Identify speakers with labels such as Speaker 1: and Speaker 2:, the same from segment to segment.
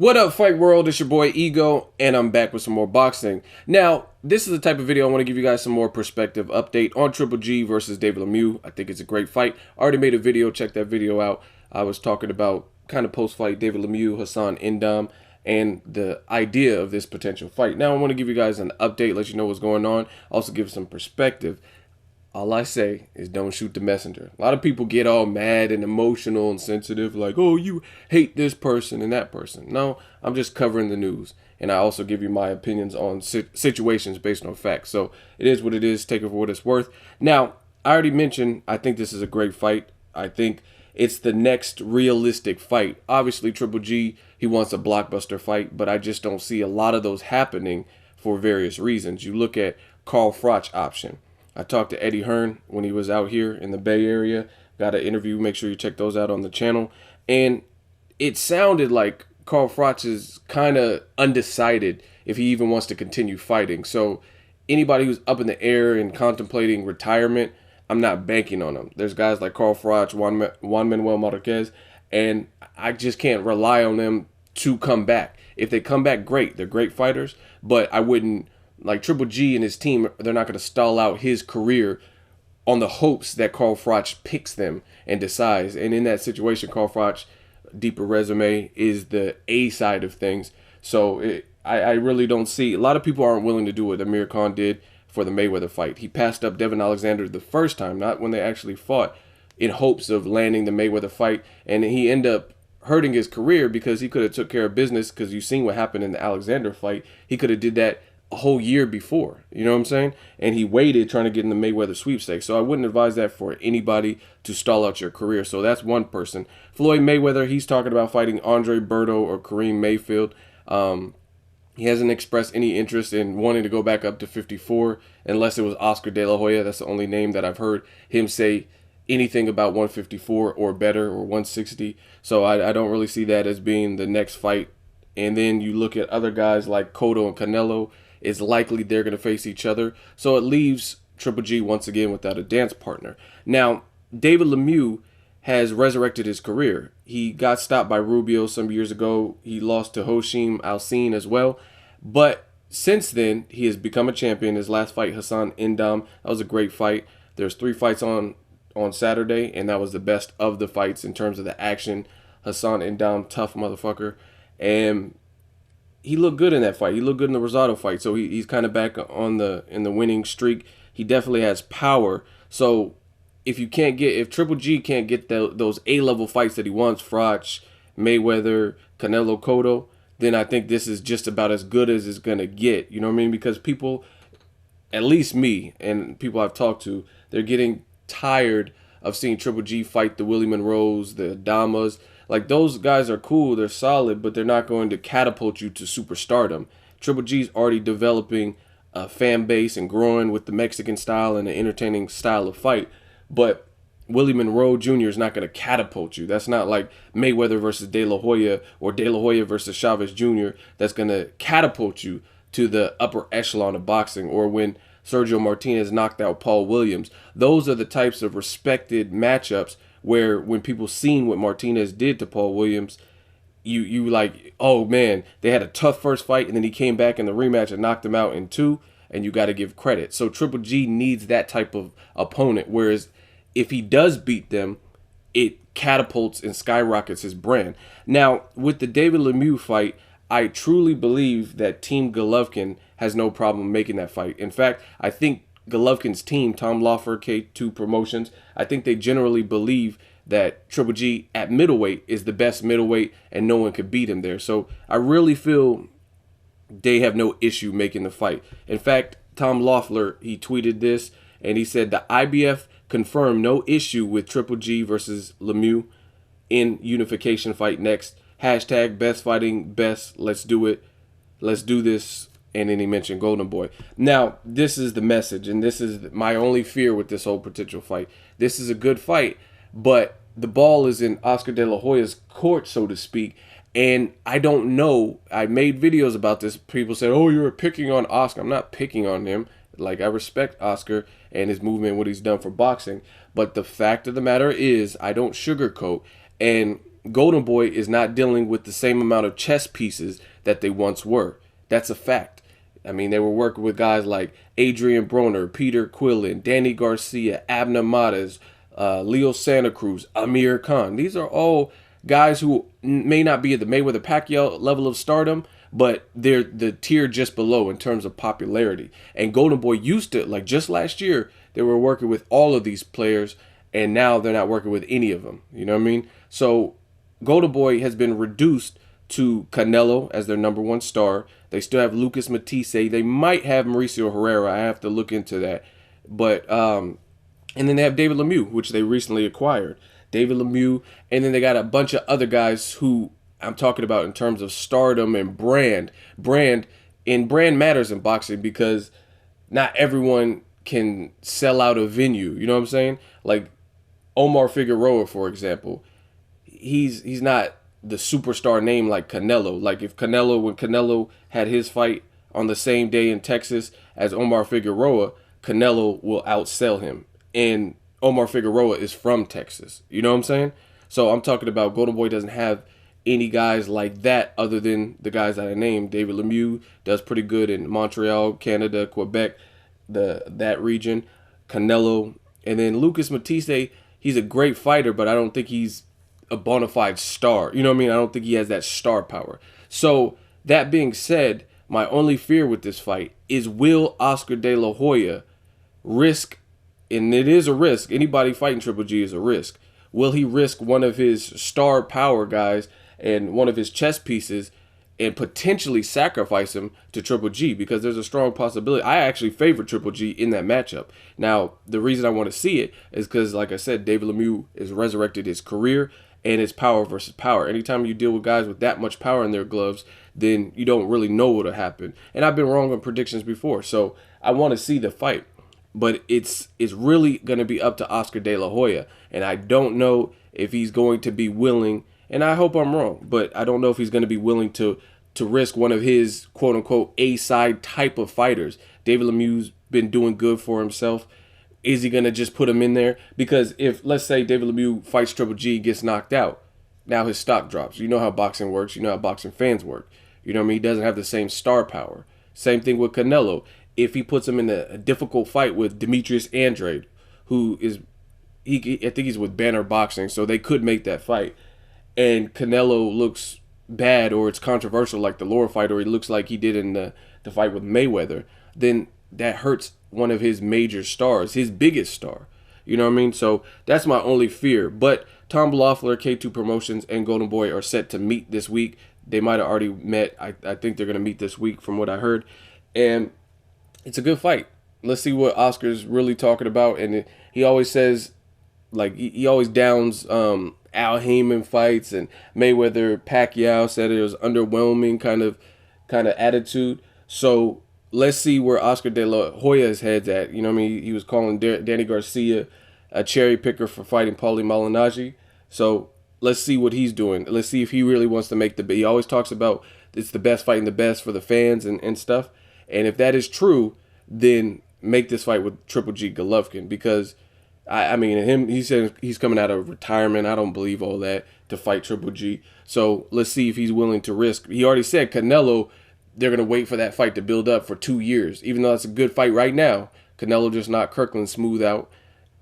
Speaker 1: What up, fight world? It's your boy Ego, and I'm back with some more boxing. Now, this is the type of video I want to give you guys some more perspective update on Triple G versus David Lemieux. I think it's a great fight. I already made a video. Check that video out. I was talking about kind of post-fight David Lemieux, Hassan Indam, and the idea of this potential fight. Now, I want to give you guys an update, let you know what's going on, also give some perspective. All I say is don't shoot the messenger. A lot of people get all mad and emotional and sensitive, like, oh, you hate this person and that person. No, I'm just covering the news. And I also give you my opinions on situations based on facts. So it is what it is. Take it for what it's worth. Now, I already mentioned, I think this is a great fight. I think it's the next realistic fight. Obviously, Triple G, he wants a blockbuster fight, but I just don't see a lot of those happening for various reasons. You look at Carl Froch option. I talked to Eddie Hearn when he was out here in the Bay Area. Got an interview. Make sure you check those out on the channel. And it sounded like Carl Froch is kind of undecided if he even wants to continue fighting. So anybody who's up in the air and contemplating retirement, I'm not banking on them. There's guys like Carl Froch, Juan Manuel Marquez, and I just can't rely on them to come back. If they come back, great. They're great fighters, but I wouldn't. Like Triple G and his team, they're not going to stall out his career on the hopes that Carl Froch picks them and decides. And in that situation, Carl Froch, deeper resume, is the A side of things. So I really don't see. A lot of people aren't willing to do what Amir Khan did for the Mayweather fight. He passed up Devin Alexander the first time, not when they actually fought, in hopes of landing the Mayweather fight. And he ended up hurting his career because he could have took care of business, because you've seen what happened in the Alexander fight. He could have did that a whole year before, you know what I'm saying? And he waited trying to get in the Mayweather sweepstakes. So I wouldn't advise that for anybody to stall out your career. So that's one person. Floyd Mayweather, he's talking about fighting Andre Berto or Kareem Mayfield. He hasn't expressed any interest in wanting to go back up to 54 unless it was Oscar De La Hoya. That's the only name that I've heard him say anything about 154 or better, or 160. So I don't really see that as being the next fight. And then you look at other guys like Cotto and Canelo. It's likely they're going to face each other. So it leaves Triple G once again without a dance partner. Now, David Lemieux has resurrected his career. He got stopped by Rubio some years ago. He lost to Hoshim Alcine as well. But since then, he has become a champion. His last fight, Hassan Indam, that was a great fight. There's 3 fights on Saturday, and that was the best of the fights in terms of the action. Hassan Indam, tough motherfucker. And he looked good in that fight. He looked good in the Rosado fight. So he's kind of back in the winning streak. He definitely has power. So if Triple G can't get those A-level fights that he wants, Froch, Mayweather, Canelo, Cotto, then I think this is just about as good as it's going to get. You know what I mean? Because people, at least me and people I've talked to, they're getting tired of seeing Triple G fight the Willie Monroes, the Adamas. Like, those guys are cool, they're solid, but they're not going to catapult you to superstardom. Triple G's already developing a fan base and growing with the Mexican style and the entertaining style of fight. But Willie Monroe Jr. is not going to catapult you. That's not like Mayweather versus De La Hoya or De La Hoya versus Chavez Jr. that's going to catapult you to the upper echelon of boxing, or when Sergio Martinez knocked out Paul Williams. Those are the types of respected matchups where when people seen what Martinez did to Paul Williams, you like, oh man, they had a tough first fight, and then he came back in the rematch and knocked him out in 2, and you got to give credit. So Triple G needs that type of opponent, whereas if he does beat them, it catapults and skyrockets his brand. Now, with the David Lemieux fight, I truly believe that Team Golovkin has no problem making that fight. In fact, I think Golovkin's team, Tom Lawfer, K2 Promotions, I think they generally believe that Triple G at middleweight is the best middleweight and no one could beat him there. So I really feel they have no issue making the fight. In fact, Tom Loeffler, he tweeted this, and he said the IBF confirmed no issue with Triple G versus Lemieux in unification fight next. Hashtag best fighting best. Let's do it. Let's do this. And then he mentioned Golden Boy. Now, this is the message, and this is my only fear with this whole potential fight. This is a good fight, but the ball is in Oscar De La Hoya's court, so to speak, and I don't know. I made videos about this. People said, oh, you're picking on Oscar. I'm not picking on him. Like, I respect Oscar and his movement, what he's done for boxing, but the fact of the matter is, I don't sugarcoat, and Golden Boy is not dealing with the same amount of chess pieces that they once were. That's a fact. I mean, they were working with guys like Adrian Broner, Peter Quillen, Danny Garcia, Abner Matas, Leo Santa Cruz, Amir Khan. These are all guys who may not be at the Mayweather-Pacquiao level of stardom, but they're the tier just below in terms of popularity. And Golden Boy used to, like just last year, they were working with all of these players, and now they're not working with any of them. You know what I mean? So Golden Boy has been reduced to Canelo as their #1 star. They still have Lucas Matisse. They might have Mauricio Herrera. I have to look into that. But and then they have David Lemieux, which they recently acquired. David Lemieux, and then they got a bunch of other guys who I'm talking about in terms of stardom and brand. Brand matters in boxing because not everyone can sell out a venue. You know what I'm saying? Like Omar Figueroa, for example. He's not the superstar name like Canelo. Like if when Canelo had his fight on the same day in Texas as Omar Figueroa, Canelo will outsell him. And Omar Figueroa is from Texas. You know what I'm saying? So I'm talking about Golden Boy doesn't have any guys like that other than the guys that I named. David Lemieux does pretty good in Montreal, Canada, Quebec, that region. Canelo. And then Lucas Matisse, he's a great fighter, but I don't think he's a bona fide star. You know what I mean? I don't think he has that star power. So that being said, my only fear with this fight is, will Oscar De La Hoya risk, and it is a risk, anybody fighting Triple G is a risk, will he risk one of his star power guys and one of his chess pieces and potentially sacrifice him to Triple G? Because there's a strong possibility. I actually favor Triple G in that matchup. Now, the reason I want to see it is because, like I said, David Lemieux has resurrected his career, and it's power versus power. Anytime you deal with guys with that much power in their gloves, then you don't really know what'll happen. And I've been wrong on predictions before, so I want to see the fight. But it's really going to be up to Oscar De La Hoya, and I don't know if he's going to be willing, and I hope I'm wrong, but I don't know if he's going to be willing to risk one of his quote-unquote A-side type of fighters. David Lemieux's been doing good for himself. Is he going to just put him in there? Because if, let's say, David Lemieux fights Triple G, gets knocked out, now his stock drops. You know how boxing works. You know how boxing fans work. You know what I mean? He doesn't have the same star power. Same thing with Canelo. If he puts him in a difficult fight with Demetrius Andrade, who is, I think he's with Banner Boxing, so they could make that fight, and Canelo looks bad or it's controversial like the lower fight, or he looks like he did in the fight with Mayweather, then that hurts one of his major stars, his biggest star. You know what I mean? So that's my only fear. But Tom Loeffler, K2 Promotions, and Golden Boy are set to meet this week. They might have already met. I think they're going to meet this week from what I heard. And it's a good fight. Let's see what Oscar's really talking about. And he always says, like, he always downs Al Heyman fights, and Mayweather Pacquiao said it was underwhelming kind of attitude. So let's see where Oscar De La Hoya's head's at. You know what I mean? He was calling Danny Garcia a cherry picker for fighting Paulie Malignaggi. So let's see what he's doing. Let's see if he really wants to make he always talks about it's the best fighting the best for the fans and stuff. And if that is true, then make this fight with Triple G Golovkin, because I mean, he said he's coming out of retirement. I don't believe all that to fight Triple G. So let's see if he's willing to risk. He already said Canelo, they're going to wait for that fight to build up for 2 years. Even though it's a good fight right now, Canelo just knocked Kirkland smooth out,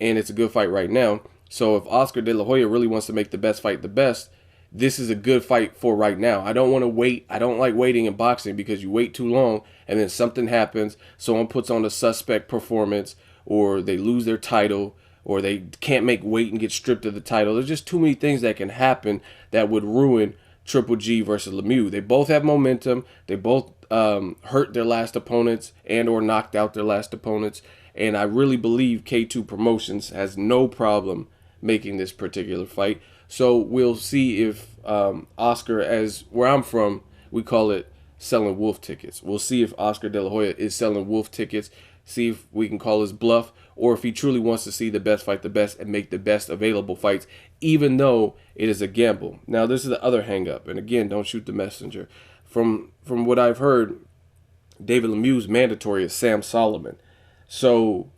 Speaker 1: and it's a good fight right now. So if Oscar De La Hoya really wants to make the best fight the best, this is a good fight for right now. I don't want to wait. I don't like waiting in boxing, because you wait too long and then something happens. Someone puts on a suspect performance, or they lose their title, or they can't make weight and get stripped of the title. There's just too many things that can happen that would ruin Triple G versus Lemieux. They both have momentum. They both hurt their last opponents and or knocked out their last opponents. And I really believe K2 Promotions has no problem making this particular fight. So we'll see if Oscar, as where I'm from, we call it selling wolf tickets. We'll see if Oscar De La Hoya is selling wolf tickets, see if we can call his bluff, or if he truly wants to see the best fight the best and make the best available fights, even though it is a gamble. Now, this is the other hang up, and again, don't shoot the messenger. From what I've heard, David Lemieux's mandatory is Sam Solomon. So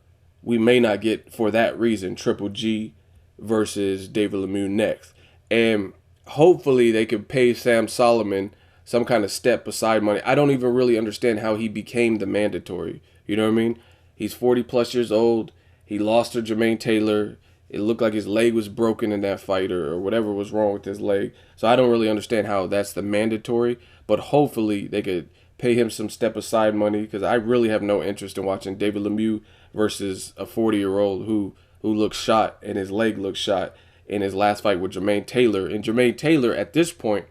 Speaker 1: we may not get, for that reason, Triple G versus David Lemieux next. And hopefully they could pay Sam Solomon some kind of step beside money. I don't even really understand how he became the mandatory. You know what I mean? He's 40 plus years old. He lost to Jermaine Taylor. It looked like his leg was broken in that fight, or whatever was wrong with his leg. So I don't really understand how that's the mandatory. But hopefully they could pay him some step aside money, because I really have no interest in watching David Lemieux versus a 40-year-old who looks shot and his leg looks shot in his last fight with Jermaine Taylor. And Jermaine Taylor at this point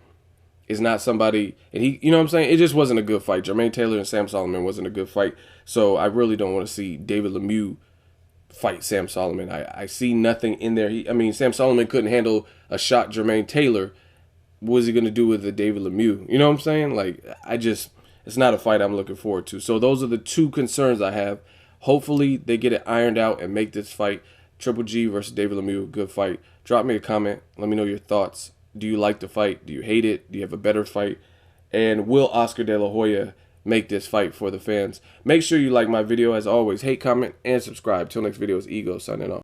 Speaker 1: is not somebody, and he, you know what I'm saying? It just wasn't a good fight. Jermaine Taylor and Sam Solomon wasn't a good fight. So I really don't want to see David Lemieux fight Sam Solomon. I see nothing in there. I mean, Sam Solomon couldn't handle a shot Jermaine Taylor. What was he going to do with the David Lemieux? You know what I'm saying? Like, it's not a fight I'm looking forward to. So those are the two concerns I have. Hopefully they get it ironed out and make this fight, Triple G versus David Lemieux, good fight. Drop me a comment. Let me know your thoughts. Do you like the fight? Do you hate it? Do you have a better fight? And will Oscar De La Hoya make this fight for the fans? Make sure you like my video as always. Hate, comment, and subscribe. Till next video, it's Ego signing off.